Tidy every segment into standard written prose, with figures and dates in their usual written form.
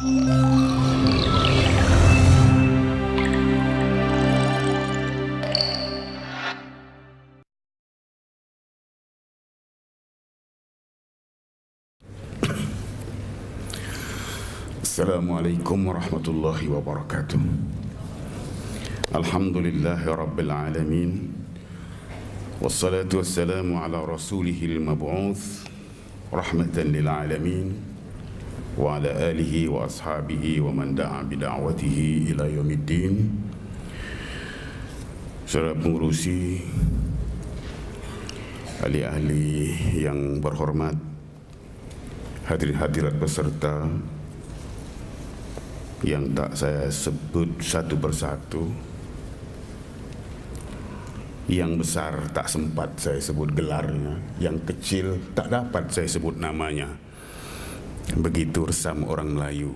Assalamualaikum warahmatullahi wabarakatuh. Alhamdulillahi rabbil alamin. Wassalatu wassalamu ala rasulihil mab'uth rahmatan lil alamin wa ala alihi wa ashabihi wa man da'a bida'watihi ila yaumiddin. Saudara pengurusi, ahli-ahli yang berhormat, hadirin hadirat peserta yang tak saya sebut satu persatu, yang besar tak sempat saya sebut gelarnya, yang kecil tak dapat saya sebut namanya. Begitu resam orang Melayu,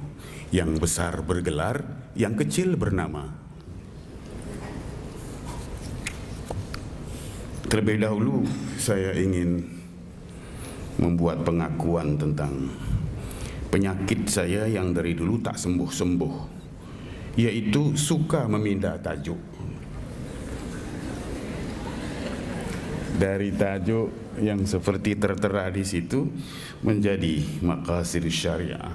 yang besar bergelar, yang kecil bernama. Terlebih dahulu saya ingin membuat pengakuan tentang penyakit saya yang dari dulu tak sembuh-sembuh, yaitu suka memindah tajuk. Dari tajuk yang seperti tertera di situ menjadi maqasid syariah,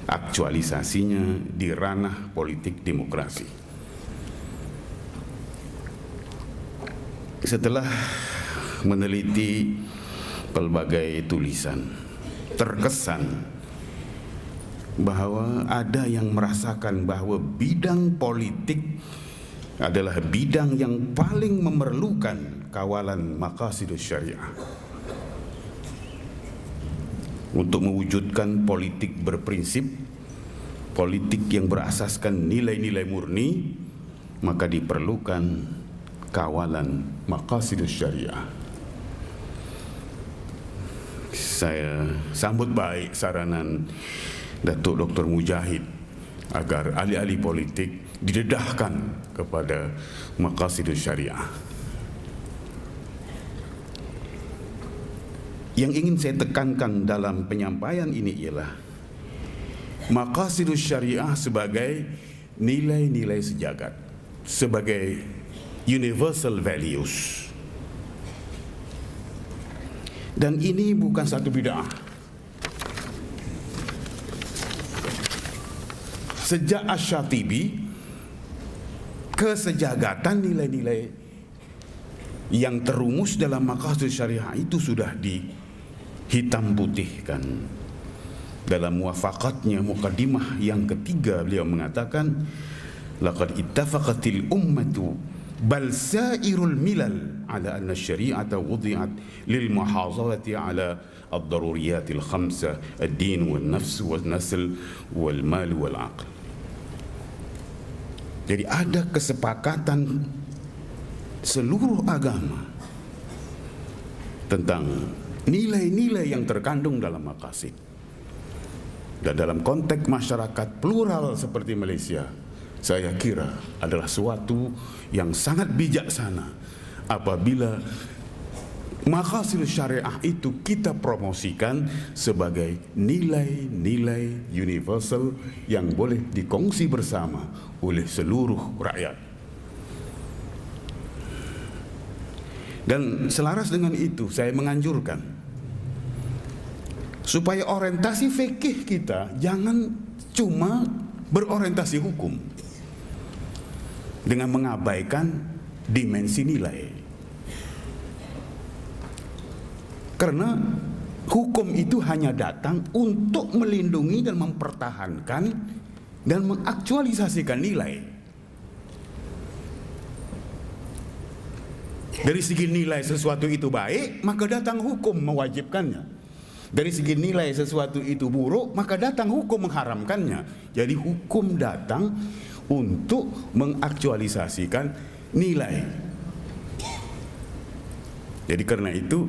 aktualisasinya di ranah politik demokrasi. Setelah meneliti pelbagai tulisan, terkesan bahwa ada yang merasakan bahwa bidang politik adalah bidang yang paling memerlukan kawalan maqasidus syariah untuk mewujudkan politik berprinsip, politik yang berasaskan nilai-nilai murni, maka diperlukan kawalan maqasidus syariah. Saya sambut baik saranan Datuk Dr. Mujahid agar ahli-ahli politik didedahkan kepada maqasidus syariah. Yang ingin saya tekankan dalam penyampaian ini ialah maqasidus syariah sebagai nilai-nilai sejagat, sebagai universal values. Dan ini bukan satu bid'ah. Sejak Asy-Syatibi, kesejagatan nilai-nilai yang terumus dalam maqasid syariah itu sudah dihitam putihkan. Dalam muwafaqatnya muqaddimah yang ketiga, beliau mengatakan, laqad ittafaqatil ummatu bal sairul milal ala anna syari'ata wudi'at lil muhafazati ala ad-daruriyatil khamsah ad-din wal nafs wal nasl wal mal wal aql. Jadi ada kesepakatan seluruh agama tentang nilai-nilai yang terkandung dalam maqasid. Dan dalam konteks masyarakat plural seperti Malaysia, saya kira adalah suatu yang sangat bijaksana apabila maqasid syariah itu kita promosikan sebagai nilai-nilai universal yang boleh dikongsi bersama oleh seluruh rakyat. Dan selaras dengan itu saya menganjurkan supaya orientasi fikih kita jangan cuma berorientasi hukum dengan mengabaikan dimensi nilai. Karena hukum itu hanya datang untuk melindungi dan mempertahankan dan mengaktualisasikan nilai. Dari segi nilai sesuatu itu baik, maka datang hukum mewajibkannya. Dari segi nilai sesuatu itu buruk, maka datang hukum mengharamkannya. Jadi hukum datang untuk mengaktualisasikan nilai. Jadi karena itu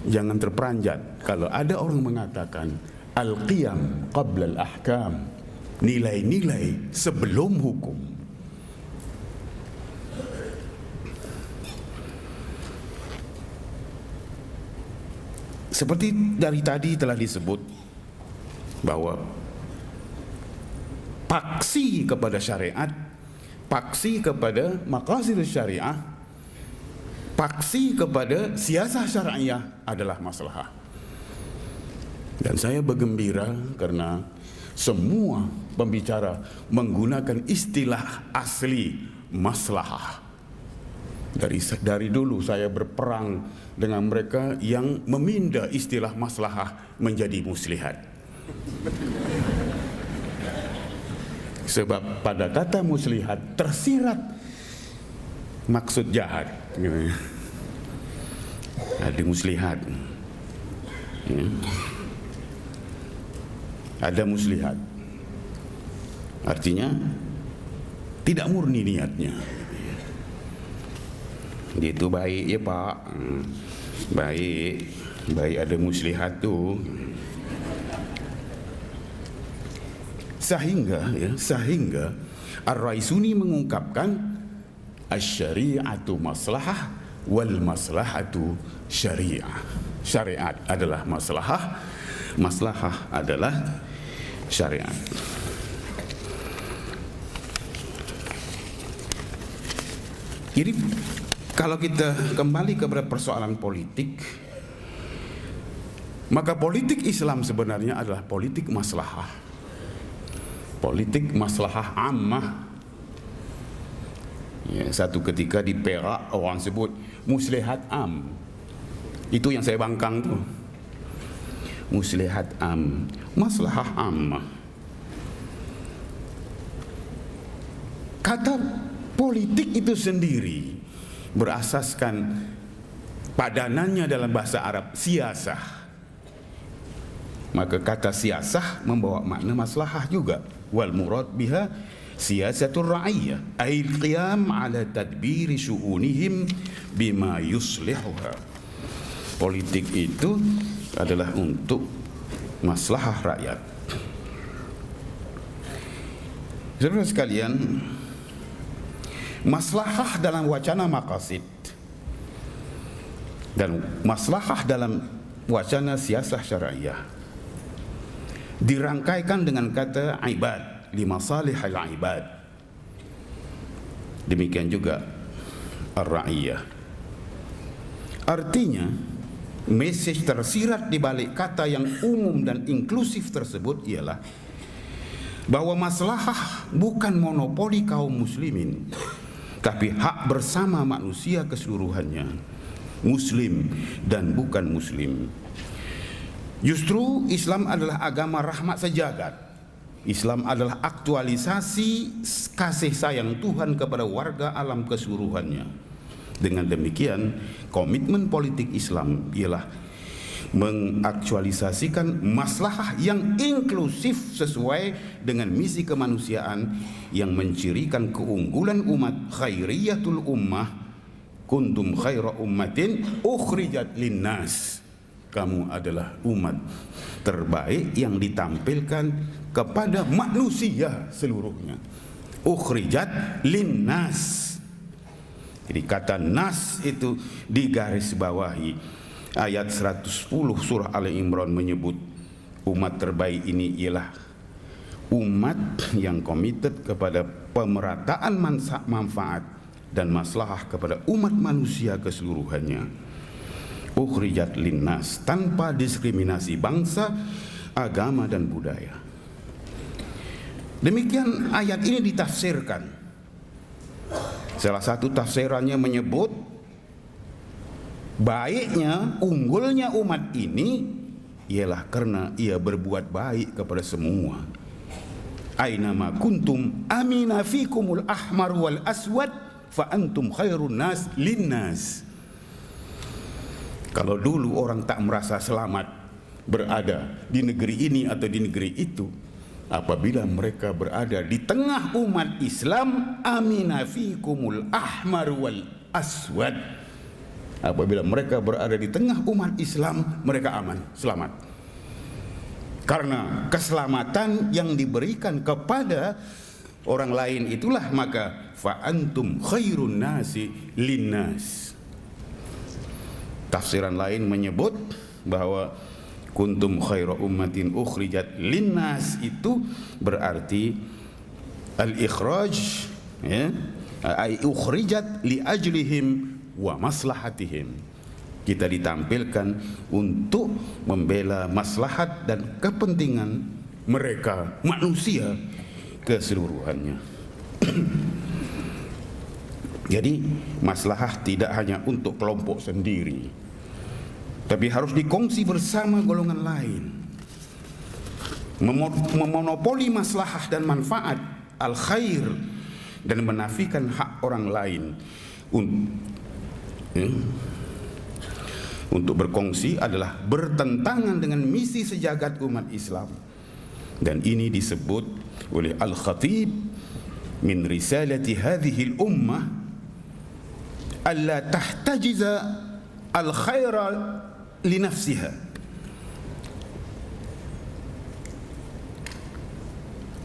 jangan terperanjat kalau ada orang mengatakan al-qiyam qabla al-ahkam, nilai-nilai sebelum hukum. Seperti dari tadi telah disebut bahwa faksi kepada syariat, faksi kepada maqasid syariah, faksi kepada siasah syariah adalah maslahah. Dan saya bergembira karena semua pembicara menggunakan istilah asli maslahah. Dari dulu saya berperang dengan mereka yang meminda istilah maslahah menjadi muslihat. Sebab pada kata muslihat tersirat maksud jahat. Ada muslihat, ada muslihat, artinya tidak murni niatnya. Dia itu baik ya Pak, baik ada muslihat tuh. Sehingga Ar-Raisuni mengungkapkan asy-syari'atu maslahah wal maslahatu syariah. Syariat adalah maslahah, maslahah adalah syariat. Jadi kalau kita kembali kepada persoalan politik, maka politik Islam sebenarnya adalah politik maslahah. Politik maslahah ammah. Ya, satu ketika di Perak orang sebut muslihat am. Itu yang saya bangkang tuh. Muslihat am, maslahah ammah. Kata politik itu sendiri berasaskan padanannya dalam bahasa Arab siyasah. Maka kata siyasah membawa makna maslahah juga. Wal murad biha siyasatur ra'iyah ay qiyam ala tadbiri syu'unihim bima yuslihuha. Politik itu adalah untuk maslahah rakyat. Saudara sekalian, maslahah dalam wacana maqasid dan maslahah dalam wacana siasah syariah dirangkaikan dengan kata ibad, limasalihil ibad. Demikian juga ar-ra'iyah. Artinya message tersirat di balik kata yang umum dan inklusif tersebut ialah bahwa maslahah bukan monopoli kaum muslimin, tapi hak bersama manusia keseluruhannya, muslim dan bukan muslim. Justru Islam adalah agama rahmat sejagat. Islam adalah aktualisasi kasih sayang Tuhan kepada warga alam keseluruhannya. Dengan demikian, komitmen politik Islam ialah mengaktualisasikan maslahah yang inklusif sesuai dengan misi kemanusiaan yang mencirikan keunggulan umat khairiyatul ummah, kuntum khaira ummatin ukhrijat linnas. Kamu adalah umat terbaik yang ditampilkan kepada manusia seluruhnya. Ukhrijat linnas. Jadi kata nas itu digarisbawahi. Ayat 110 surah Ali Imran menyebut umat terbaik ini ialah umat yang komited kepada pemerataan manfaat dan maslahah kepada umat manusia keseluruhannya. Ukhrijat linnas, tanpa diskriminasi bangsa, agama dan budaya. Demikian ayat ini ditafsirkan. Salah satu tafsirannya menyebut baiknya, unggulnya umat ini ialah karena ia berbuat baik kepada semua. Ainama kuntum amina fikumul ahmar wal aswad fa antum khairun nas linnas. Kalau dulu orang tak merasa selamat berada di negeri ini atau di negeri itu, apabila mereka berada di tengah umat Islam, amina fikumul ahmar wal aswad. Apabila mereka berada di tengah umat Islam, mereka aman, selamat. Karena keselamatan yang diberikan kepada orang lain itulah maka fa antum khairun nasi linnas. Tafsiran lain menyebut bahwa kuntum khaira ummatin ukhrijat linnas itu berarti al-ikhraj, ya, ay ukhrijat li ajlihim wa maslahatihim. Kita ditampilkan untuk membela maslahat dan kepentingan mereka, manusia keseluruhannya. Jadi maslahah tidak hanya untuk kelompok sendiri, tapi harus dikongsi bersama golongan lain. Memonopoli maslahah dan manfaat al-khair dan menafikan hak orang lain untuk berkongsi adalah bertentangan dengan misi sejagat umat Islam. Dan ini disebut oleh Al-Khatib min risalati hadhihi al-ummah alla tahtajiza al-khaira li nafsiha.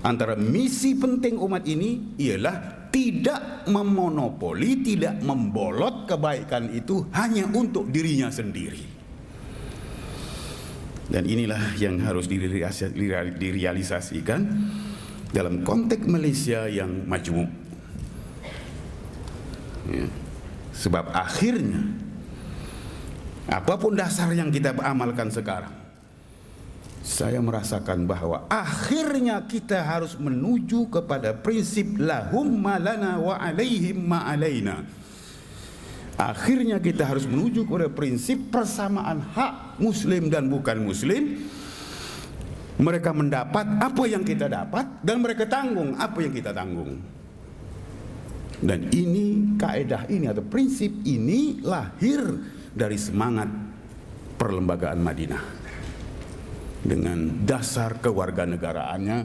Antara misi penting umat ini ialah tidak memonopoli, tidak membolot kebaikan itu hanya untuk dirinya sendiri. Dan inilah yang harus direalisasikan dalam konteks Malaysia yang majmuk. Ya. Sebab akhirnya apapun dasar yang kita amalkan sekarang, saya merasakan bahwa akhirnya kita harus menuju kepada prinsip lahum ma lana wa alaihim ma alaina. Akhirnya kita harus menuju kepada prinsip persamaan hak muslim dan bukan muslim. Mereka mendapat apa yang kita dapat dan mereka tanggung apa yang kita tanggung. Dan ini kaedah ini atau prinsip ini lahir dari semangat perlembagaan Madinah dengan dasar kewarganegaraannya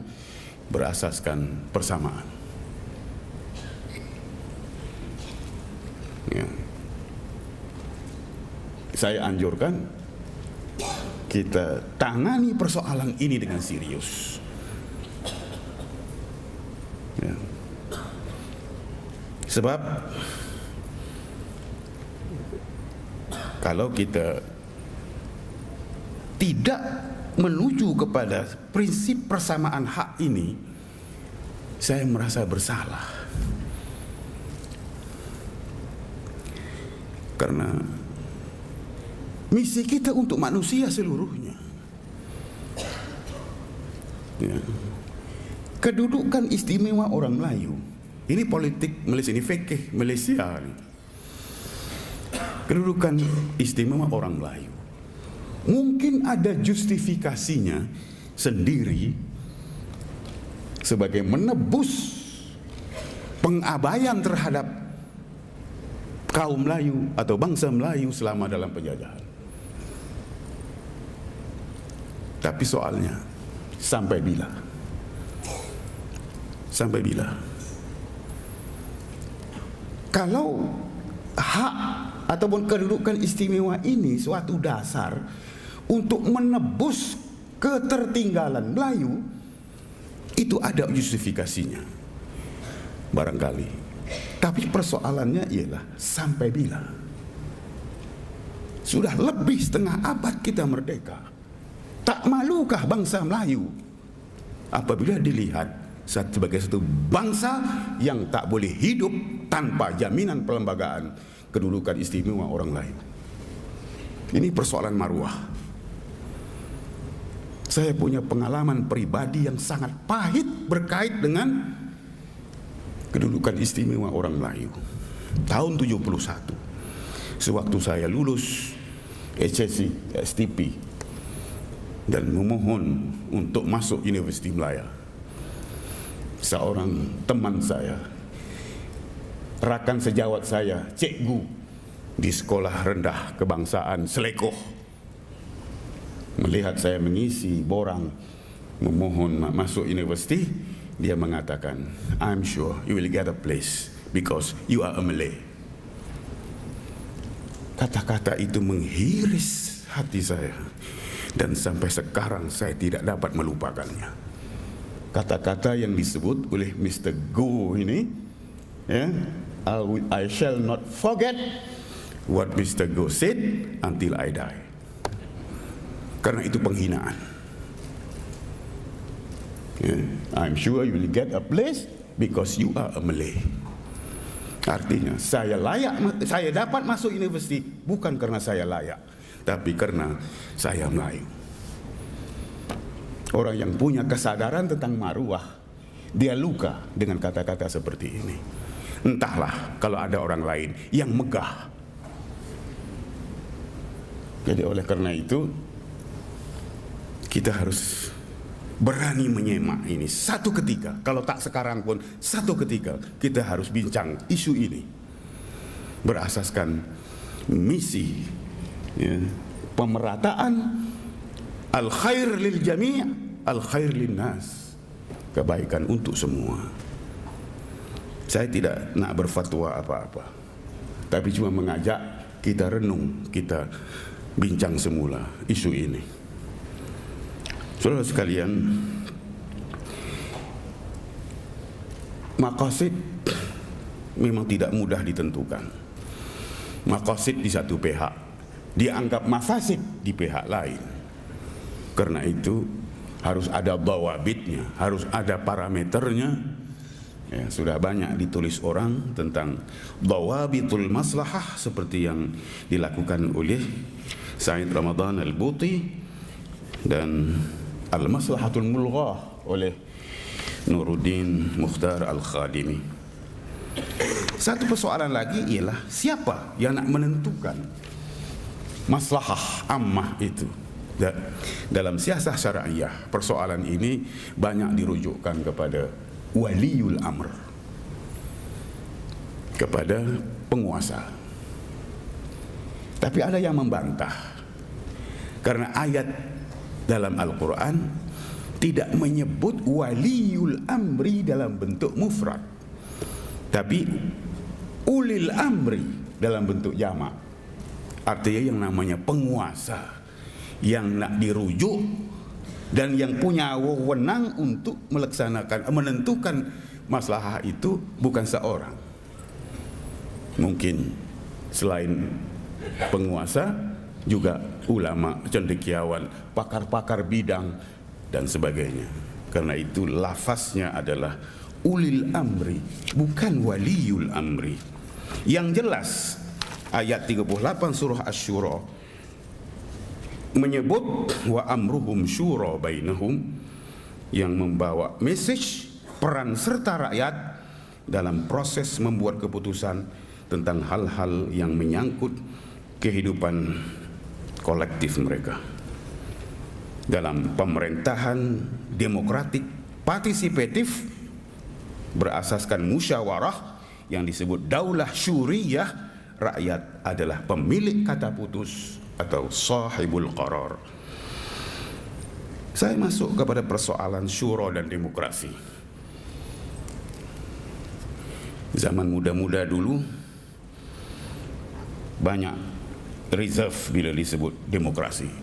berasaskan persamaan. Ya. Saya anjurkan kita tangani persoalan ini dengan serius. Ya. Sebab kalau kita tidak menuju kepada prinsip persamaan hak ini, saya merasa bersalah. Karena misi kita untuk manusia seluruhnya. Ya. Kedudukan istimewa orang Melayu, ini politik Malaysia, ini fikih Malaysia. Kedudukan istimewa orang Melayu mungkin ada justifikasinya sendiri sebagai menebus pengabaian terhadap kaum Melayu atau bangsa Melayu selama dalam penjajahan. Tapi soalnya sampai bila? Sampai bila? Kalau hak ataupun kedudukan istimewa ini suatu dasar untuk menebus ketertinggalan Melayu, itu ada justifikasinya barangkali. Tapi persoalannya ialah sampai bila? Sudah lebih setengah abad kita merdeka. Tak malukah bangsa Melayu apabila dilihat sebagai satu bangsa yang tak boleh hidup tanpa jaminan perlembagaan kedudukan istimewa orang lain? Ini persoalan maruah. Saya punya pengalaman pribadi yang sangat pahit berkait dengan kedudukan istimewa orang Melayu. Tahun 71, sewaktu saya lulus HSC STP dan memohon untuk masuk Universiti Melaya, seorang teman saya, rakan sejawat saya, cikgu di sekolah rendah kebangsaan Selekoh, melihat saya mengisi borang memohon masuk universiti, dia mengatakan, I'm sure you will get a place because you are a Malay. Kata-kata itu menghiris hati saya dan sampai sekarang saya tidak dapat melupakannya. Kata-kata yang disebut oleh Mr. Goh ini, ya, I shall not forget what Mr. Goh said until I die. Karena itu penghinaan. Yeah. I'm sure you will get a place because you are a Malay. Artinya saya dapat masuk universiti bukan karena saya layak, tapi karena saya Melayu. Orang yang punya kesadaran tentang maruah, dia luka dengan kata-kata seperti ini. Entahlah kalau ada orang lain yang megah. Jadi oleh karena itu kita harus berani menyemak ini. Satu ketika, kalau tak sekarang pun, satu ketika kita harus bincang isu ini berasaskan misi, ya, pemerataan al-khair lil jami', al-khair lin nas, kebaikan untuk semua. Saya tidak nak berfatwa apa-apa, tapi cuma mengajak kita renung, kita bincang semula isu ini. Saudara sekalian, maqasid memang tidak mudah ditentukan. Maqasid di satu pihak dianggap mafasid di pihak lain. Karena itu harus ada dawabitnya, harus ada parameternya. Ya, sudah banyak ditulis orang tentang dawabitul maslahah seperti yang dilakukan oleh Said Ramadan Al-Buti dan Al-Maslahatul Mulghah oleh Nuruddin Mukhtar Al-Khadimi. Satu persoalan lagi ialah siapa yang nak menentukan maslahah ammah itu. Dalam siasah syariah, persoalan ini banyak dirujukkan kepada waliul amr, kepada penguasa. Tapi ada yang membantah karena ayat dalam Al-Quran tidak menyebut waliul amri dalam bentuk mufrad, tapi ulil amri dalam bentuk jamak. Artinya yang namanya penguasa yang nak dirujuk dan yang punya wewenang untuk melaksanakan, menentukan maslahah itu bukan seorang. Mungkin selain penguasa juga ulama, cendekiawan, pakar-pakar bidang dan sebagainya. Karena itu lafaznya adalah ulil amri, bukan waliul amri. Yang jelas ayat 38 surah Asy-Syura menyebut wa amruhum syura bainahum, yang membawa message peran serta rakyat dalam proses membuat keputusan tentang hal-hal yang menyangkut kehidupan kolektif mereka. Dalam pemerintahan demokratik partisipatif berasaskan musyawarah yang disebut daulah syuriyah, rakyat adalah pemilik kata putus atau sahibul qarar. Saya masuk kepada persoalan syura dan demokrasi. Zaman muda-muda dulu banyak reserve bila disebut demokrasi.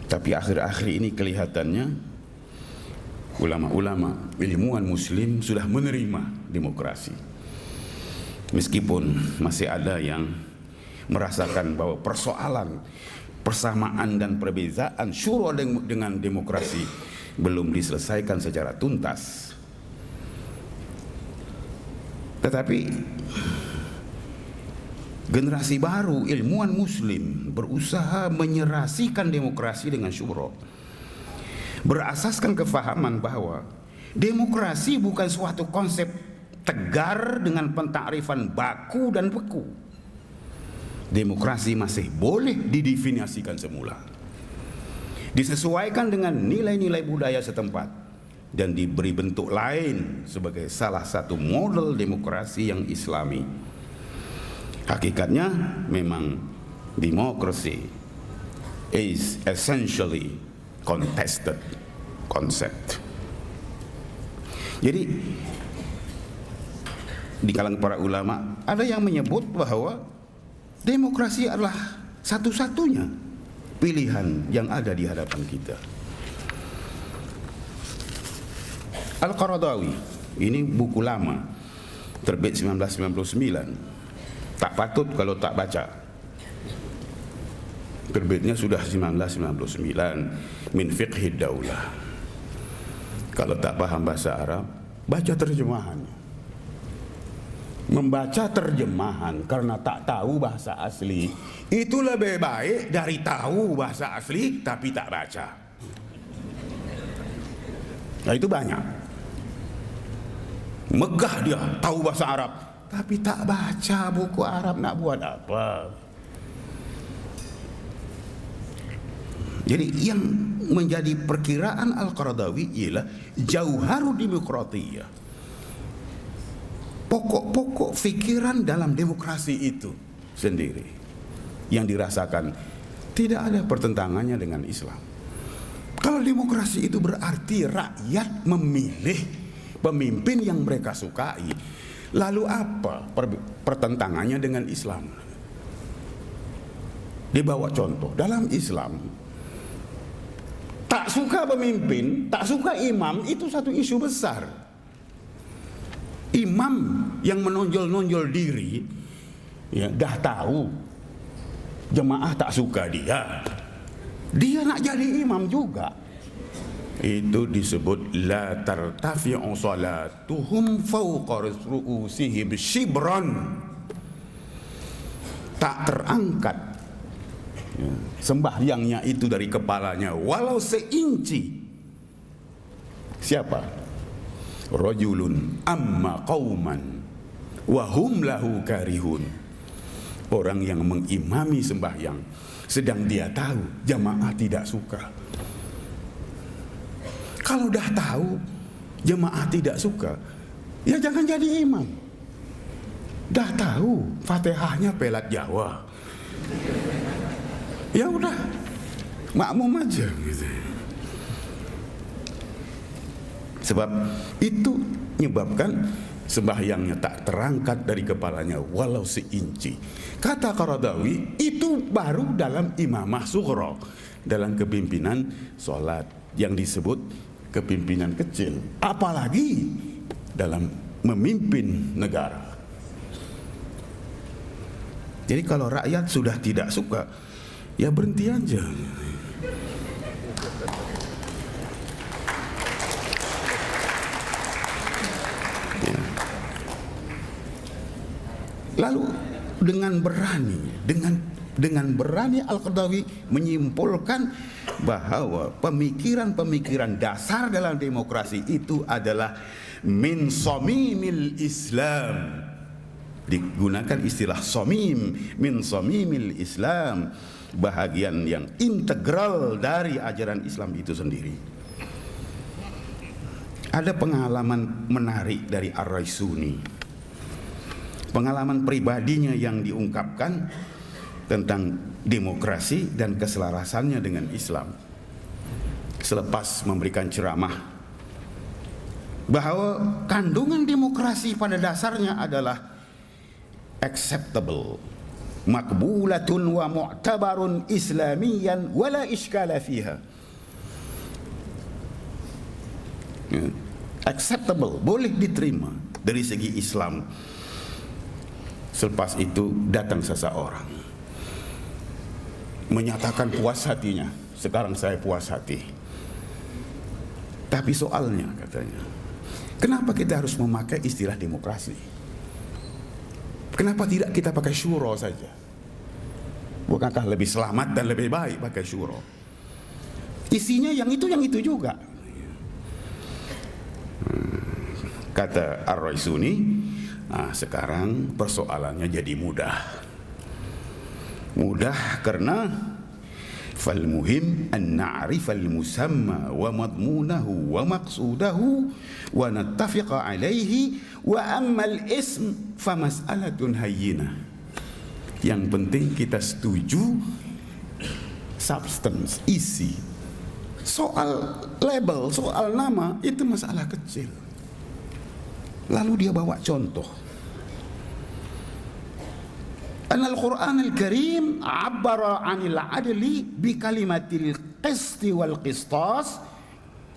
Tapi akhir-akhir ini kelihatannya ulama-ulama, ilmuwan muslim sudah menerima demokrasi. Meskipun masih ada yang merasakan bahwa persoalan persamaan dan perbezaan syura dengan demokrasi belum diselesaikan secara tuntas. Tetapi generasi baru ilmuwan muslim berusaha menyerasikan demokrasi dengan syura, berasaskan kefahaman bahwa demokrasi bukan suatu konsep tegar dengan pentakrifan baku dan beku. Demokrasi masih boleh didefinisikan semula, disesuaikan dengan nilai-nilai budaya setempat, dan diberi bentuk lain sebagai salah satu model demokrasi yang islami. Hakikatnya memang democracy is essentially contested concept. Jadi di kalangan para ulama ada yang menyebut bahwa demokrasi adalah satu-satunya pilihan yang ada di hadapan kita. Al-Qaradawi, ini buku lama, terbit 1999. Tak patut kalau tak baca. Terbitnya sudah 1999, min fiqhid daulah. Kalau tak paham bahasa Arab, baca terjemahannya. Membaca terjemahan karena tak tahu bahasa asli itu lebih baik dari tahu bahasa asli tapi tak baca. Nah, itu banyak. Megah dia tahu bahasa Arab tapi tak baca buku Arab, nak buat apa? Jadi yang menjadi perkiraan Al-Qaradawi ialah jauharu demokratiyah, pokok-pokok fikiran dalam demokrasi itu sendiri yang dirasakan tidak ada pertentangannya dengan Islam. Kalau demokrasi itu berarti rakyat memilih pemimpin yang mereka sukai, lalu apa pertentangannya dengan Islam? Dibawa contoh dalam Islam, tak suka pemimpin, tak suka imam itu satu isu besar. Imam yang menonjol-nonjol diri, ya, dah tahu jemaah tak suka dia nak jadi imam juga. Itu disebut la tartafi'u salatuhum fawqa ru'usihim shibran. Tak terangkat, ya, sembahyangnya itu dari kepalanya walau seinci. Siapa? Rajulun amma qauman wa hum lahu karihun. Orang yang mengimami sembahyang sedang dia tahu jemaah tidak suka. Kalau dah tahu jemaah tidak suka, ya jangan jadi imam. Dah tahu Fatihahnya pelat Jawa, ya udah makmum aja gitu. Sebab itu menyebabkan sembahyangnya tak terangkat dari kepalanya walau seinci. Kata Qaradawi itu baru dalam imamah sughra, dalam kepimpinan sholat yang disebut kepimpinan kecil, apalagi dalam memimpin negara. Jadi kalau rakyat sudah tidak suka, ya berhenti aja. Ya. Lalu dengan berani Al-Qaradawi menyimpulkan bahwa pemikiran-pemikiran dasar dalam demokrasi itu adalah min somimil Islam. Digunakan istilah somim, min somimil Islam, bahagian yang integral dari ajaran Islam itu sendiri. Ada pengalaman menarik dari Ar-Raisuni, pengalaman pribadinya yang diungkapkan tentang demokrasi dan keselarasannya dengan Islam selepas memberikan ceramah bahwa kandungan demokrasi pada dasarnya adalah acceptable, makbulatun wa mu'tabarun islamiyan wala iskala fiha. Acceptable, boleh diterima dari segi Islam. Selepas itu datang seseorang menyatakan puas hatinya, sekarang saya puas hati. Tapi soalnya, katanya, kenapa kita harus memakai istilah demokrasi? Kenapa tidak kita pakai syuro saja? Bukankah lebih selamat dan lebih baik pakai syuro? Isinya yang itu juga. Kata Ar-Raisuni, sekarang persoalannya jadi mudah karena fal muhim an na'rif al musamma wa madmunahu wa maqsudahu wa nattafiqa alaihi wa amma al ism fa mas'alatun hayyinah. Yang penting kita setuju substance, isi. Soal label, soal nama itu masalah kecil. Lalu dia bawa contoh. Al-Quran Al-Karim abbara 'anil 'adli bi kalimatil qisti wal qistas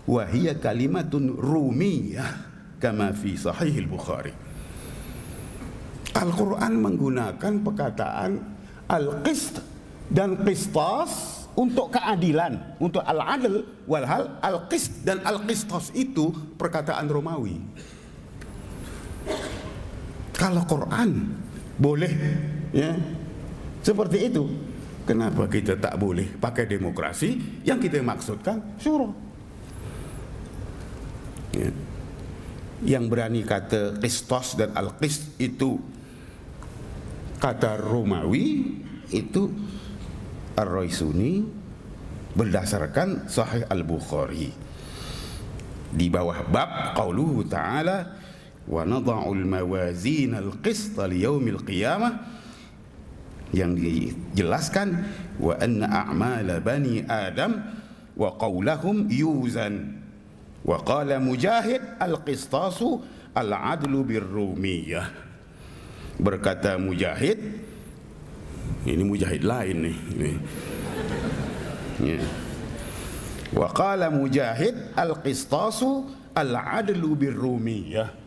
wa hiya kalimatun rumiyah kama fi sahih al-Bukhari. Al-Quran menggunakan perkataan al-qist dan qistas untuk keadilan, untuk al-adl, walhal al-qist dan al-qistas itu perkataan Romawi. Kalau Quran boleh ya seperti itu, kenapa kita tak boleh pakai demokrasi yang kita maksudkan syura? Ya. Yang berani kata qistas dan al-qist itu kata Romawi, itu Ar-Raisuni berdasarkan Sahih Al-Bukhari di bawah bab qauluhu ta'ala wa nadha'ul mawazin al-qista liyaumil qiyamah, yang dijelaskan wa anna a'mala bani adam wa qaulahum yuzan wa qala Mujahid al-qistasu al-adlu bir-rumiyah. Berkata Mujahid, ini Mujahid lain nih. Ya. Wa qala Mujahid al-qistasu al-adlu bir-rumiyah.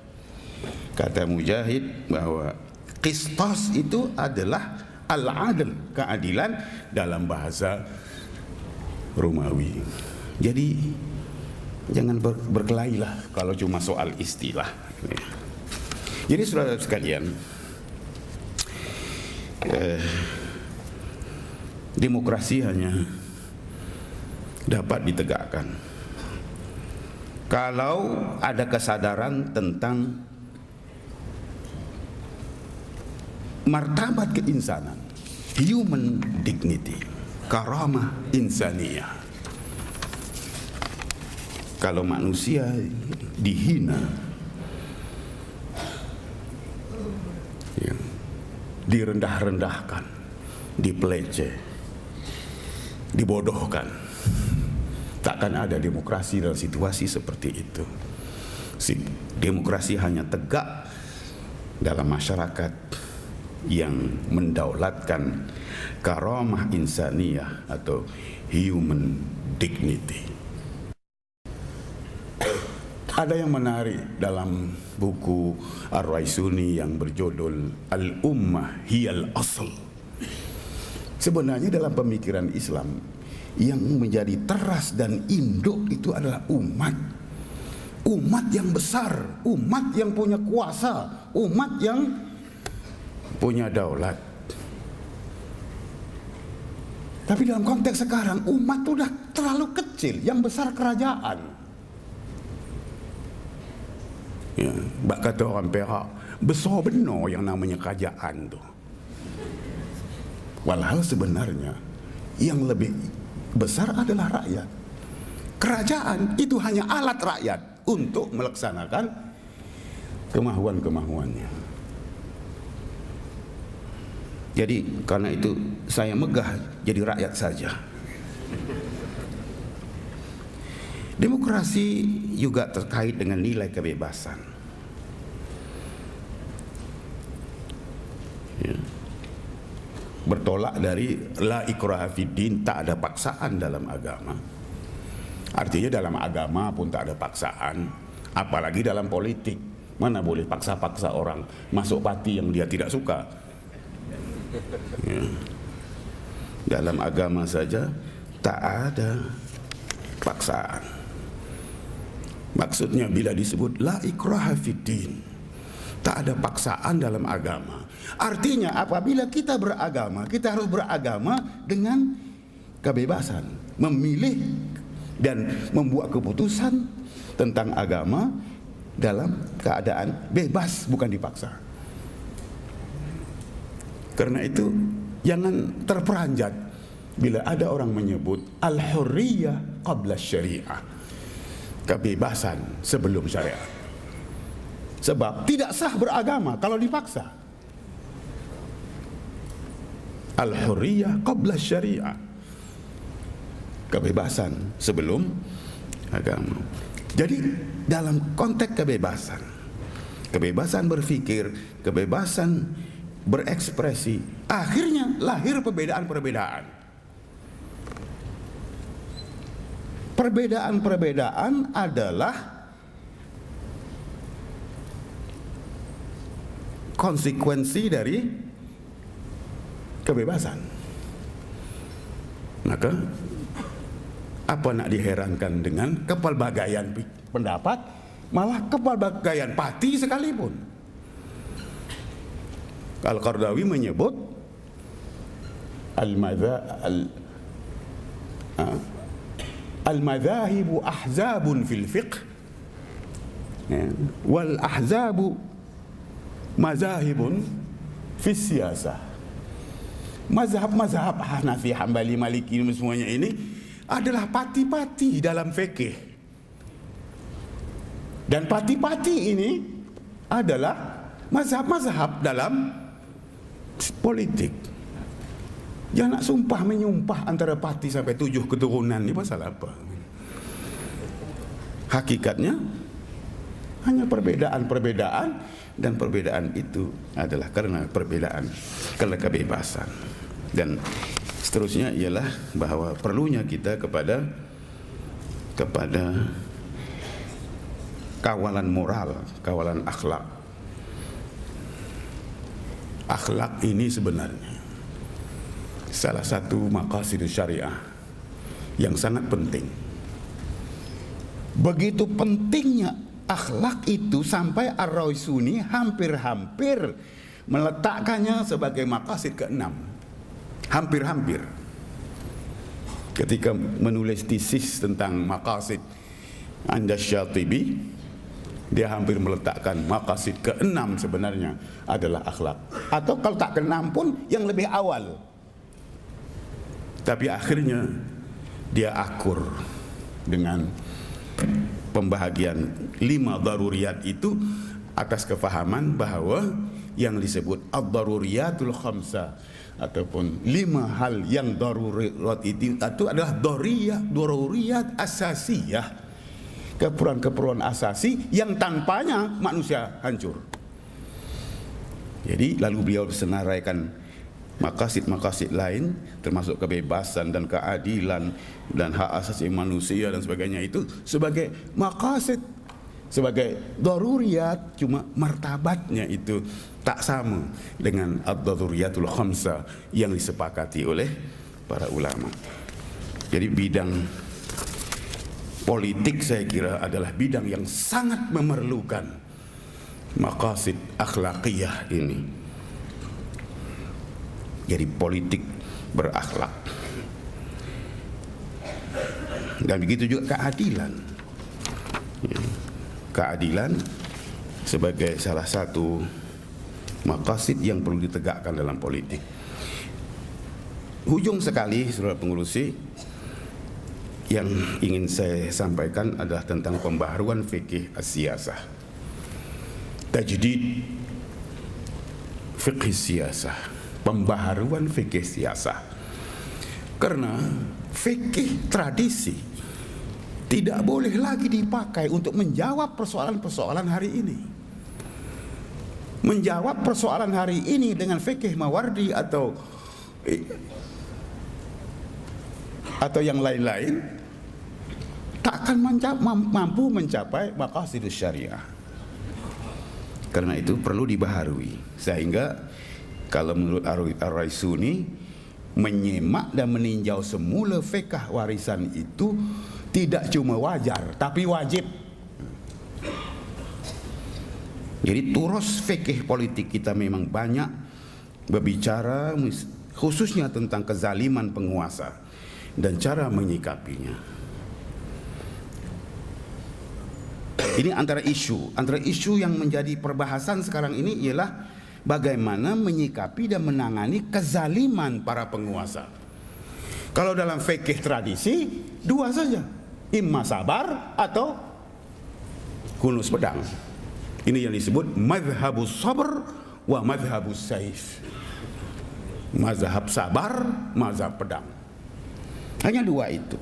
Kata Mujahid bahwa qistas itu adalah al-adl, keadilan dalam bahasa Romawi. Jadi jangan berkelailah kalau cuma soal istilah. Jadi saudara sekalian, demokrasi hanya dapat ditegakkan kalau ada kesadaran tentang martabat keinsanan, human dignity, karamah insaniyah. Kalau manusia dihina, ya, direndah-rendahkan, dipelece, dibodohkan, takkan ada demokrasi dalam situasi seperti itu. Demokrasi hanya tegak dalam masyarakat yang mendaulatkan karamah insaniyah atau human dignity. Ada yang menarik dalam buku Ar-Raisuni yang berjudul Al-Ummah Hiyal Asl. Sebenarnya dalam pemikiran Islam yang menjadi teras dan induk itu adalah umat. Umat yang besar, umat yang punya kuasa, umat yang punya daulat. Tapi dalam konteks sekarang umat sudah terlalu kecil, yang besar kerajaan. Ya, bak kata orang Perak, besar benar yang namanya kerajaan tu. Walhal sebenarnya yang lebih besar adalah rakyat. Kerajaan itu hanya alat rakyat untuk melaksanakan kemahuan-kemahuannya. Jadi karena itu saya megah jadi rakyat saja. Demokrasi juga terkait dengan nilai kebebasan. Ya. Bertolak dari la ikraha fiddin, tak ada paksaan dalam agama. Artinya dalam agama pun tak ada paksaan, apalagi dalam politik. Mana boleh paksa-paksa orang masuk parti yang dia tidak suka. Ya. Dalam agama saja tak ada paksaan. Maksudnya bila disebut la ikraha fiddin, tak ada paksaan dalam agama. Artinya apabila kita beragama, kita harus beragama dengan kebebasan, memilih dan membuat keputusan tentang agama dalam keadaan bebas, bukan dipaksa. Karena itu jangan terperanjat bila ada orang menyebut al-hurriyah qabla syariah, kebebasan sebelum syariat. Sebab tidak sah beragama kalau dipaksa. Al-hurriyah qabla syariah, kebebasan sebelum agama. Jadi dalam konteks kebebasan, kebebasan berpikir, kebebasan berekspresi, akhirnya lahir perbedaan-perbedaan. Perbedaan-perbedaan adalah konsekuensi dari kebebasan. Maka apa nak diherankan dengan kepelbagaian pendapat, malah kepelbagaian parti sekalipun. Al-Qardawi menyebut al-madhahibu ahzabun fil fiqh wal ahzabu mazahibun fis siyasah. Mazhab-mazhab Hanafi, Hambali, Maliki semuanya ini adalah parti-parti dalam fikih. Dan parti-parti ini adalah mazhab-mazhab dalam politik. Jangan nak sumpah menyumpah antara parti sampai 7 keturunan, ini pasal apa? Hakikatnya hanya perbedaan-perbedaan, dan perbedaan itu adalah karena perbedaan, karena kebebasan. Dan seterusnya ialah bahawa perlunya kita kepada kawalan moral, kawalan akhlak. Akhlak ini sebenarnya salah satu maqasidus syariah yang sangat penting. Begitu pentingnya akhlak itu sampai Ar-Raisuni hampir-hampir meletakkannya sebagai maqasid ke-6. Hampir-hampir. Ketika menulis tesis tentang maqasid Syatibi, dia hampir meletakkan maqasid ke-6 sebenarnya adalah akhlak. Atau kalau tak ke-6 pun yang lebih awal. Tapi akhirnya dia akur dengan pembahagian 5 daruriyat itu atas kefahaman bahawa yang disebut ad-daruriyatul khamsah ataupun 5 hal yang darurat itu adalah daruriyat asasiyah, keperluan-keperluan asasi yang tanpanya manusia hancur. Jadi lalu beliau senaraikan maqasid-maqasid lain termasuk kebebasan dan keadilan dan hak asasi manusia dan sebagainya itu sebagai maqasid, sebagai daruriyat, cuma martabatnya itu tak sama dengan ad-daruriyatul khamsah yang disepakati oleh para ulama. Jadi bidang politik saya kira adalah bidang yang sangat memerlukan maqasid akhlaqiyah ini. Jadi politik berakhlak. Dan begitu juga keadilan. Keadilan sebagai salah satu maqasid yang perlu ditegakkan dalam politik. Hujung sekali, saudara pengurusi, yang ingin saya sampaikan adalah tentang pembaharuan fikih as-siyasah. Tajdid fikih siyasah, pembaharuan fikih siyasah. Karena fikih tradisi tidak boleh lagi dipakai untuk menjawab persoalan-persoalan hari ini. Menjawab persoalan hari ini dengan fikih Mawardi atau yang lain-lain tak akan mampu mencapai maqasidus syariah. Karena itu perlu dibaharui, sehingga kalau menurut Ar-Raisuni, menyemak dan meninjau semula fikih warisan itu tidak cuma wajar tapi wajib. Jadi turus fikih politik kita memang banyak berbicara khususnya tentang kezaliman penguasa dan cara menyikapinya. Ini antara isu yang menjadi perbahasan sekarang ini ialah bagaimana menyikapi dan menangani kezaliman para penguasa. Kalau dalam fikih tradisi dua saja, imma sabar atau hunus pedang. Ini yang disebut madhabus sabr wa madhabus saif. Mazhab sabar, mazhab pedang. Hanya dua itu.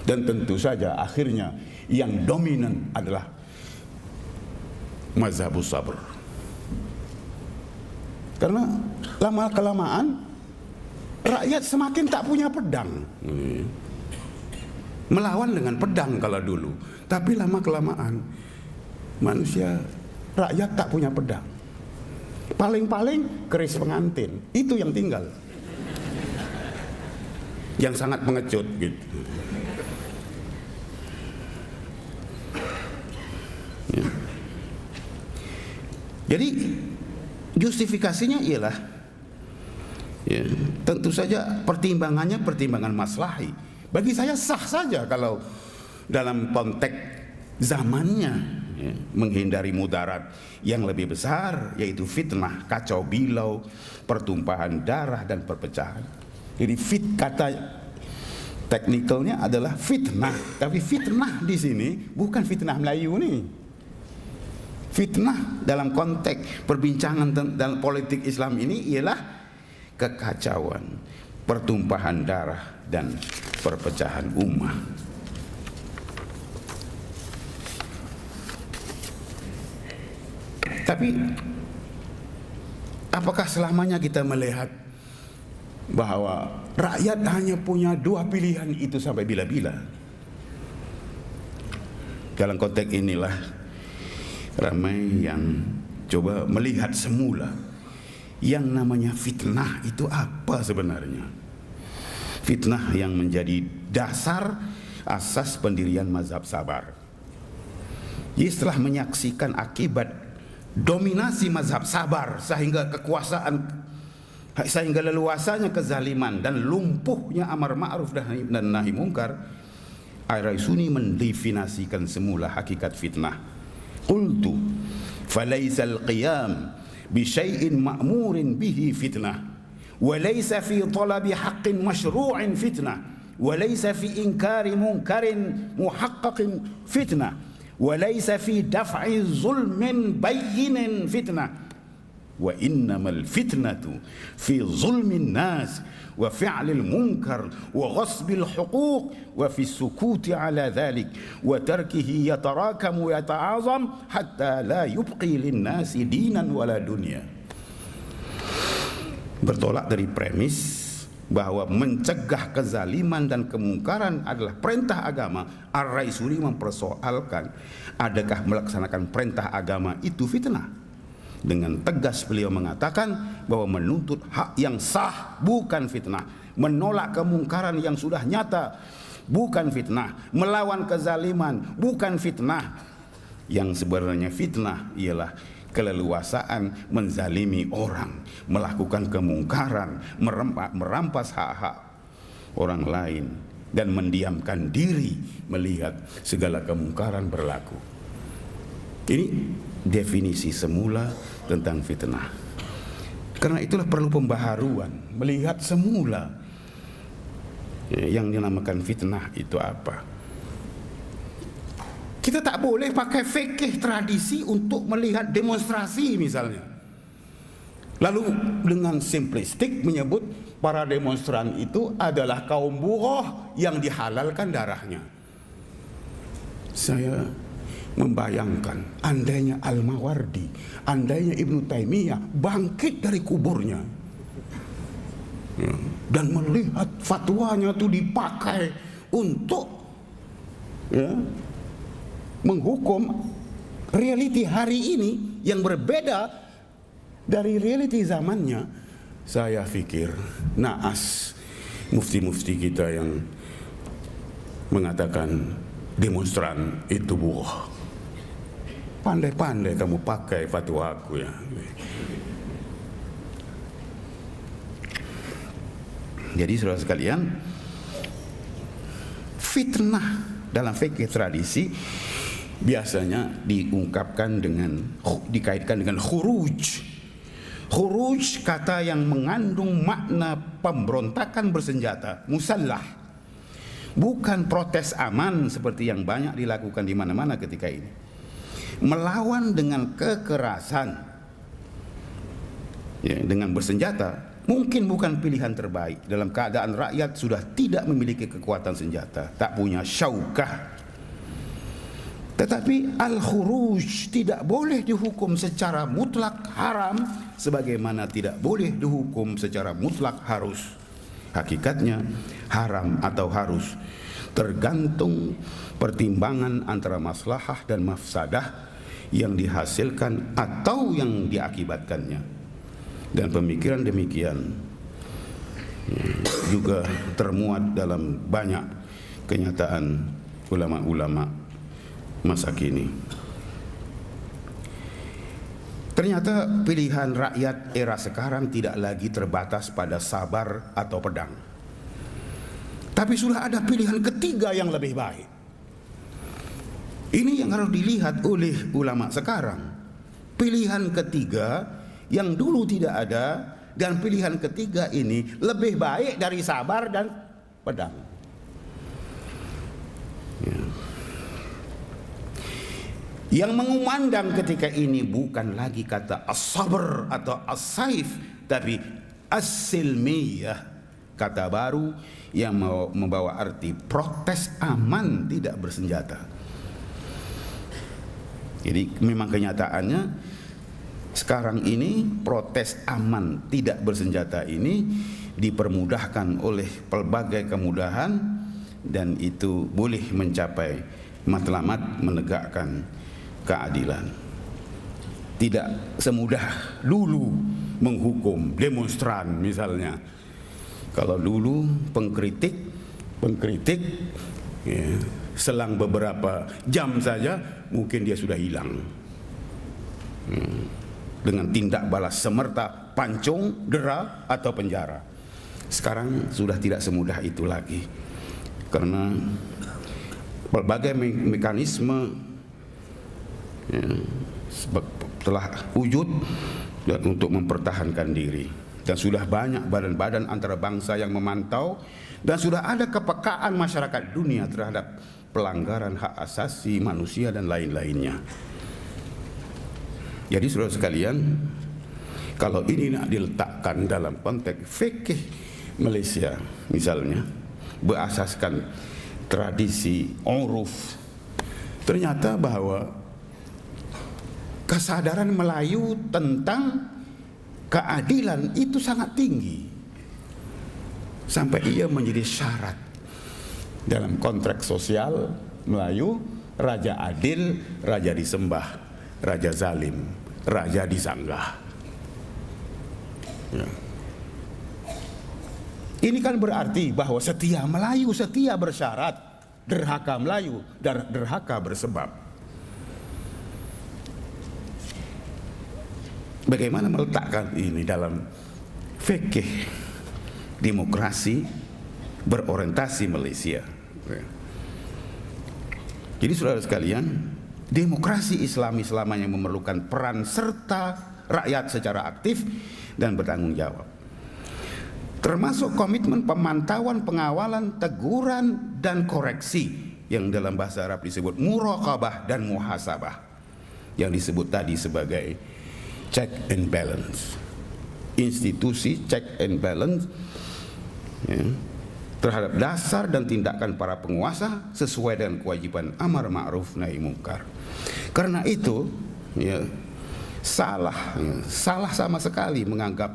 Dan tentu saja akhirnya yang dominan adalah mazhabus sabr. Karena lama-kelamaan rakyat semakin tak punya pedang. Melawan dengan pedang kalau dulu. Tapi lama-kelamaan rakyat tak punya pedang. Paling-paling keris pengantin. Itu yang tinggal. Yang sangat pengecut gitu. Ya. Jadi Justifikasinya ialah, ya, tentu saja pertimbangannya pertimbangan maslahi. Bagi saya sah saja kalau dalam konteks zamannya, ya, menghindari mudarat yang lebih besar, yaitu fitnah, kacau bilau, pertumpahan darah dan perpecahan. Jadi kata teknikalnya adalah fitnah, tapi fitnah di sini bukan fitnah Melayu nih. Fitnah dalam konteks perbincangan dalam politik Islam ini ialah kekacauan, pertumpahan darah dan perpecahan ummah. Tapi apakah selamanya kita melihat bahwa rakyat hanya punya dua pilihan itu sampai bila-bila? Dalam konteks inilah ramai yang coba melihat semula yang namanya fitnah itu apa sebenarnya. Fitnah yang menjadi dasar asas pendirian mazhab sabar. Jadi setelah menyaksikan akibat dominasi mazhab sabar sehingga leluasanya kezaliman dan lumpuhnya amar ma'ruf dan nahi mungkar, Ar-Raisuni mendefinisikan semula hakikat fitnah. Qultu falaysa al-qiyam bi syai'in ma'murin bihi fitnah wa laysa fi talabi haqqin mashru'in fitnah wa laysa fi inkari munkarin muhaqqaqin fitnah wa laysa fi daf'i zulmin bayyin fitnah wa innamal fitnatu fi zulmin nas wa fi'lil munkar wa ghasbil huquq wa fi sukuti ala dhalik wa tarkihi yatarakamu wa yata'azam hatta la yubqi lin nasi dinan wala dunya. Bertolak dari premis bahwa mencegah kezaliman dan kemungkaran adalah perintah agama, Ar-Raisuni mempersoalkan adakah melaksanakan perintah agama itu fitnah. Dengan tegas beliau mengatakan bahwa menuntut hak yang sah bukan fitnah, menolak kemungkaran yang sudah nyata bukan fitnah, melawan kezaliman bukan fitnah. Yang sebenarnya fitnah ialah keleluasaan menzalimi orang, melakukan kemungkaran, merampas hak-hak orang lain dan mendiamkan diri melihat segala kemungkaran berlaku. Ini definisi semula tentang fitnah. Karena itulah perlu pembaharuan, melihat semula yang dinamakan fitnah itu apa. Kita tak boleh pakai fikih tradisi untuk melihat demonstrasi misalnya, lalu dengan simplistik menyebut para demonstran itu adalah kaum buruh yang dihalalkan darahnya. Saya membayangkan andainya Al-Mawardi, andainya Ibnu Taimiyah bangkit dari kuburnya dan melihat fatwanya itu dipakai untuk menghukum realiti hari ini yang berbeda dari realiti zamannya, saya pikir naas mufti-mufti kita yang mengatakan demonstran itu buruh. Pandai-pandai kamu pakai fatwa aku ya. Jadi saudara sekalian, fitnah dalam fikih tradisi biasanya diungkapkan dikaitkan dengan khuruj. Khuruj kata yang mengandung makna pemberontakan bersenjata, musallah. Bukan protes aman seperti yang banyak dilakukan di mana-mana ketika ini. Melawan dengan kekerasan, dengan bersenjata, mungkin bukan pilihan terbaik dalam keadaan rakyat sudah tidak memiliki kekuatan senjata, tak punya syaukah. Tetapi al-khuruj tidak boleh dihukum secara mutlak haram, sebagaimana tidak boleh dihukum secara mutlak harus. Hakikatnya haram atau harus tergantung pertimbangan antara maslahah dan mafsadah yang dihasilkan atau yang diakibatkannya. Dan pemikiran demikian juga termuat dalam banyak kenyataan ulama-ulama masa kini. Ternyata pilihan rakyat era sekarang tidak lagi terbatas pada sabar atau pedang, tapi sudah ada pilihan ketiga yang lebih baik. Ini yang harus dilihat oleh ulama sekarang. Pilihan ketiga yang dulu tidak ada, dan pilihan ketiga ini lebih baik dari sabar dan pedang. Ya. Yang mengumandang ketika ini bukan lagi kata as-sabr atau as-saif, tapi as-silmiyah, kata baru yang membawa arti protes aman tidak bersenjata. Jadi memang kenyataannya sekarang ini protes aman tidak bersenjata ini dipermudahkan oleh pelbagai kemudahan, dan itu boleh mencapai matlamat menegakkan keadilan. Tidak semudah dulu menghukum demonstran misalnya. Kalau dulu pengkritik ya, selang beberapa jam saja mungkin dia sudah hilang dengan tindak balas semerta, pancung, dera, atau penjara. Sekarang sudah tidak semudah itu lagi, karena berbagai mekanisme ya, telah wujud untuk mempertahankan diri, dan sudah banyak badan-badan antara bangsa yang memantau, dan sudah ada kepekaan masyarakat dunia terhadap pelanggaran hak asasi manusia dan lain-lainnya. Jadi saudara sekalian, kalau ini nak diletakkan dalam konteks fikih Malaysia misalnya, berasaskan tradisi uruf, ternyata bahwa kesadaran Melayu tentang keadilan itu sangat tinggi, sampai ia menjadi syarat dalam konteks sosial Melayu. Raja adil, raja disembah; raja zalim, raja disanggah. Ya. Ini kan berarti bahwa setia Melayu setia bersyarat, derhaka Melayu derhaka bersebab. Bagaimana meletakkan ini dalam fikih demokrasi berorientasi Malaysia? Jadi saudara sekalian, demokrasi Islami selamanya memerlukan peran serta rakyat secara aktif dan bertanggung jawab, termasuk komitmen pemantauan, pengawalan, teguran, dan koreksi yang dalam bahasa Arab disebut muraqabah dan muhasabah, yang disebut tadi sebagai check and balance. Institusi check and balance ya, terhadap dasar dan tindakan para penguasa sesuai dengan kewajiban amar ma'ruf nahi mungkar. Karena itu ya, salah sama sekali menganggap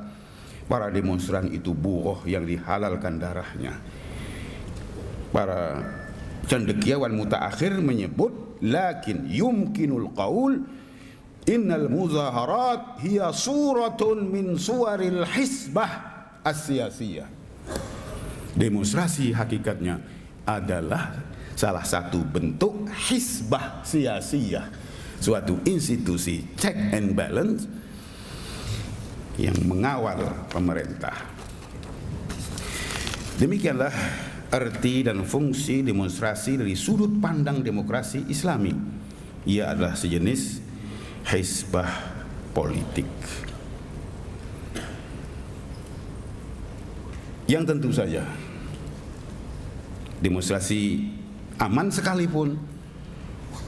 para demonstran itu buruh yang dihalalkan darahnya. Para cendekiawan mutaakhir menyebut, lakin yumkinul qaul innal muzaharat hiya suratun min suwaril hisbah as-siyasiyah. Demonstrasi hakikatnya adalah salah satu bentuk hisbah siyasiyah, suatu institusi check and balance yang mengawal pemerintah. Demikianlah arti dan fungsi demonstrasi dari sudut pandang demokrasi Islami. Ia adalah sejenis hisbah politik yang tentu saja demonstrasi aman sekalipun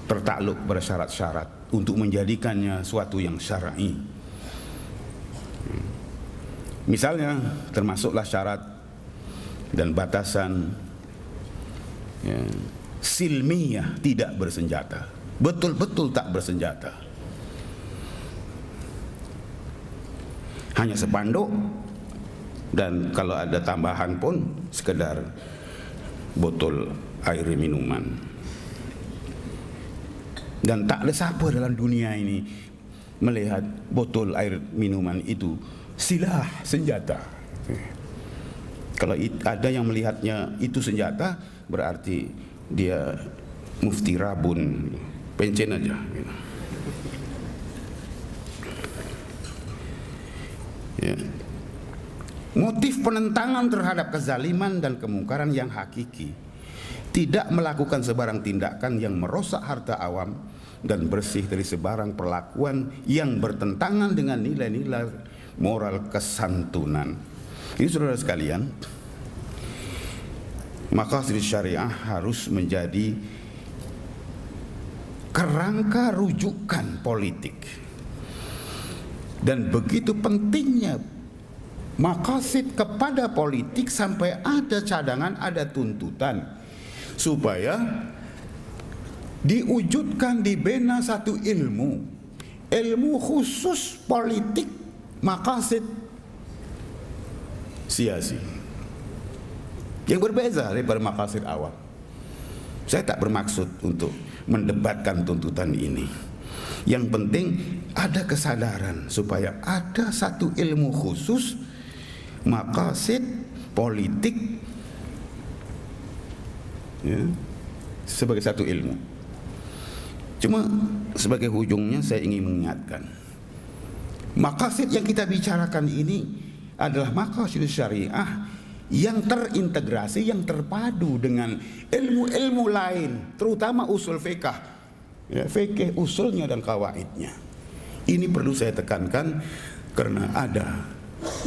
tertakluk pada syarat-syarat untuk menjadikannya suatu yang syar'i. Misalnya termasuklah syarat dan batasan ya, silmiyah, tidak bersenjata, betul-betul tak bersenjata, hanya spanduk, dan kalau ada tambahan pun sekedar botol air minuman. Dan tak ada siapa dalam dunia ini melihat botol air minuman itu silah, senjata. Kalau ada yang melihatnya itu senjata, berarti dia mufti rabun, pencen aja. Ya. Motif penentangan terhadap kezaliman dan kemungkaran yang hakiki, tidak melakukan sebarang tindakan yang merosak harta awam dan bersih dari sebarang perlakuan yang bertentangan dengan nilai-nilai moral kesantunan. Ini saudara sekalian, maqasid syariah harus menjadi kerangka rujukan politik. Dan begitu pentingnya maqasid kepada politik sampai ada cadangan, ada tuntutan, supaya diwujudkan, dibina satu ilmu khusus politik maqasid siasi yang berbeza daripada maqasid awam. Saya tak bermaksud untuk mendebatkan tuntutan ini. Yang penting ada kesadaran supaya ada satu ilmu khusus maqasid politik, ya, sebagai satu ilmu. Cuma sebagai ujungnya saya ingin mengingatkan, maqasid yang kita bicarakan ini adalah maqasid syariah yang terintegrasi, yang terpadu dengan ilmu-ilmu lain, terutama usul fiqh, ya, fikih usulnya dan kawaidnya. Ini perlu saya tekankan karena ada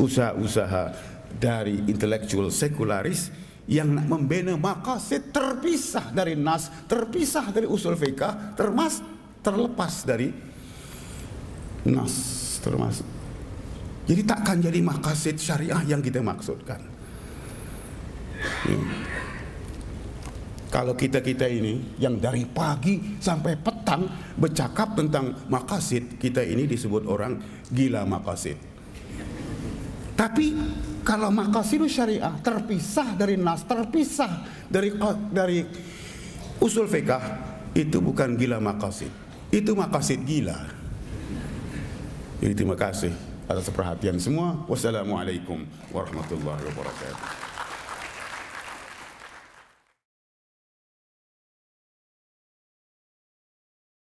usaha-usaha dari intelektual sekularis yang membina maqasid terpisah dari nas, terpisah dari usul fiqh, terlepas dari nas, termasuk. Jadi takkan jadi maqasid syariah yang kita maksudkan. Kalau kita ini yang dari pagi sampai petang bercakap tentang maqasid, kita ini disebut orang gila maqasid. Tapi kalau maqasid syariah terpisah dari nas, terpisah dari usul fiqh, itu bukan gila maqasid, itu maqasid gila. Jadi terima kasih atas perhatian semua. Wassalamualaikum warahmatullahi wabarakatuh.